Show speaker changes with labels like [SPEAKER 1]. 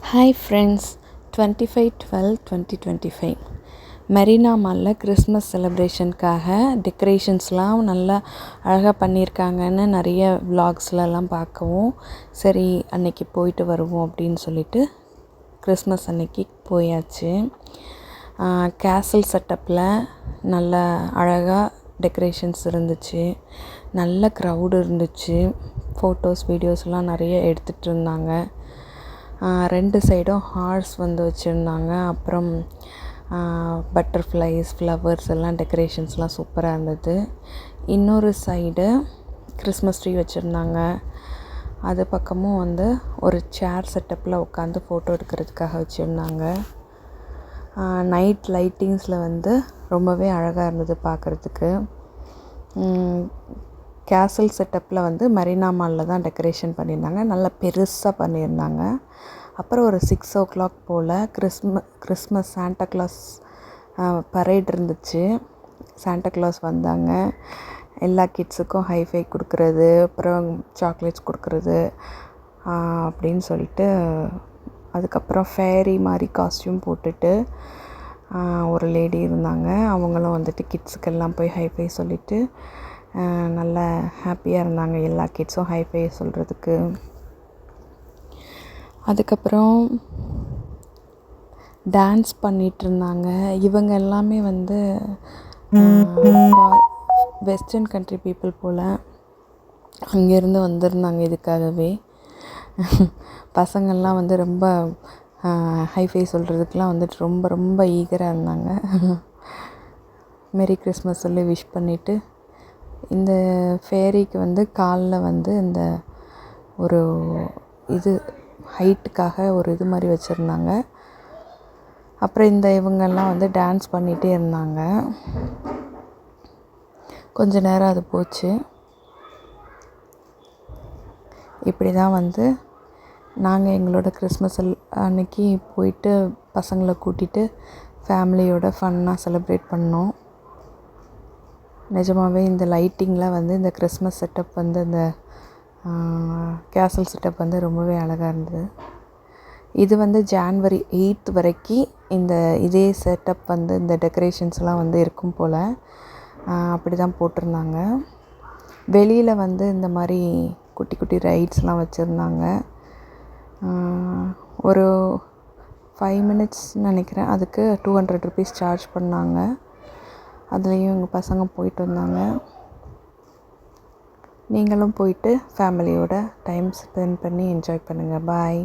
[SPEAKER 1] Hi friends, 25/12/2025 Marina மாலில் Christmas செலிப்ரேஷனுக்காக டெக்கரேஷன்ஸ்லாம் நல்லா அழகாக பண்ணியிருக்காங்கன்னு நிறைய விலாக்ஸ்லலாம் பார்க்கவும், சரி அன்னைக்கு போயிட்டு வருவோம் அப்படின்னு சொல்லிட்டு கிறிஸ்மஸ் அன்னைக்கு போயாச்சு. கேசல் செட்டப்பில் நல்ல அழகாக டெக்கரேஷன்ஸ் இருந்துச்சு, நல்ல க்ரௌடு இருந்துச்சு. ஃபோட்டோஸ் வீடியோஸ்லாம் நிறைய எடுத்துகிட்டு இருந்தாங்க. ரெண்டு சைடும் ஹார்ஸ் வந்து வச்சுருந்தாங்க. அப்புறம் பட்டர்ஃப்ளைஸ், ஃப்ளவர்ஸ் எல்லாம் டெக்கரேஷன்ஸ்லாம் சூப்பராக இருந்தது. இன்னொரு சைடு கிறிஸ்மஸ் ட்ரீ வச்சுருந்தாங்க. அது பக்கமும் வந்து ஒரு சேர் செட்டப்பில் உட்காந்து ஃபோட்டோ எடுக்கிறதுக்காக வச்சுருந்தாங்க. நைட் லைட்டிங்ஸில் வந்து ரொம்பவே அழகாக இருந்தது பார்க்குறதுக்கு. கேசல் செட்டப்பில் வந்து மெரினா மாலில் தான் டெக்கரேஷன் பண்ணியிருந்தாங்க, நல்லா பெருசாக பண்ணியிருந்தாங்க. அப்புறம் ஒரு 6 o'clock போல் கிறிஸ்மஸ் சாண்டா கிளாஸ் பரேட் இருந்துச்சு. சாண்டா கிளாஸ் வந்தாங்க. எல்லா கிட்ஸுக்கும் ஹைஃபை கொடுக்குறது, அப்புறம் சாக்லேட்ஸ் கொடுக்குறது அப்படின்னு சொல்லிட்டு, அதுக்கப்புறம் ஃபேரி மாதிரி காஸ்ட்யூம் போட்டுட்டு ஒரு லேடி இருந்தாங்க. அவங்களும் வந்துட்டு கிட்ஸுக்கெல்லாம் போய் ஹைஃபை சொல்லிவிட்டு நல்லா ஹாப்பியாக இருந்தாங்க, எல்லா கிட்ஸும் ஹைஃபை சொல்கிறதுக்கு. அதுக்கப்புறம் டான்ஸ் பண்ணிகிட்ருந்தாங்க. இவங்க எல்லாமே வந்து வெஸ்டர்ன் கண்ட்ரி பீப்புள் போல் அங்கேருந்து வந்திருந்தாங்க இதுக்காகவே. பசங்கள்லாம் வந்து ரொம்ப ஹைஃபை சொல்கிறதுக்கெலாம் வந்துட்டு ரொம்ப ரொம்ப ஈகராக இருந்தாங்க. மேரி கிறிஸ்மஸ் சொல்லி விஷ் பண்ணிவிட்டு, இந்த ஃபேரிக்கு வந்து காலில் வந்து இந்த ஒரு இது ஹைட்டுக்காக ஒரு இது மாதிரி வச்சுருந்தாங்க. அப்புறம் இவங்கெல்லாம் வந்து டான்ஸ் பண்ணிகிட்டே இருந்தாங்க. கொஞ்ச நேரம் அது போச்சு. இப்படி தான் வந்து நாங்கள் எங்களோட கிறிஸ்மஸ் அன்னைக்கு போயிட்டு பசங்களை கூட்டிகிட்டு ஃபேமிலியோட ஃபன்னாக செலிப்ரேட் பண்ணோம். நிஜமாகவே இந்த லைட்டிங்கில் வந்து இந்த கிறிஸ்மஸ் செட்டப் வந்து இந்த கேசல் செட்டப் வந்து ரொம்பவே அழகாக இருந்தது. இது வந்து January 8 வரைக்கும் இதே செட்டப் வந்து இந்த டெக்கரேஷன்ஸ்லாம் வந்து இருக்கும் போல். அப்படி தான் போட்டிருந்தாங்க. வெளியில் வந்து இந்த மாதிரி குட்டி குட்டி ரைட்ஸ்லாம் வச்சுருந்தாங்க. ஒரு 5 minutes நினைக்கிறேன், அதுக்கு 200 rupees சார்ஜ் பண்ணாங்க. அதுலேயும் எங்கள் பசங்க போயிட்டு வந்தாங்க. நீங்களும் போயிட்டு ஃபேமிலியோட டைம் ஸ்பெண்ட் பண்ணி என்ஜாய் பண்ணுங்கள். பாய்.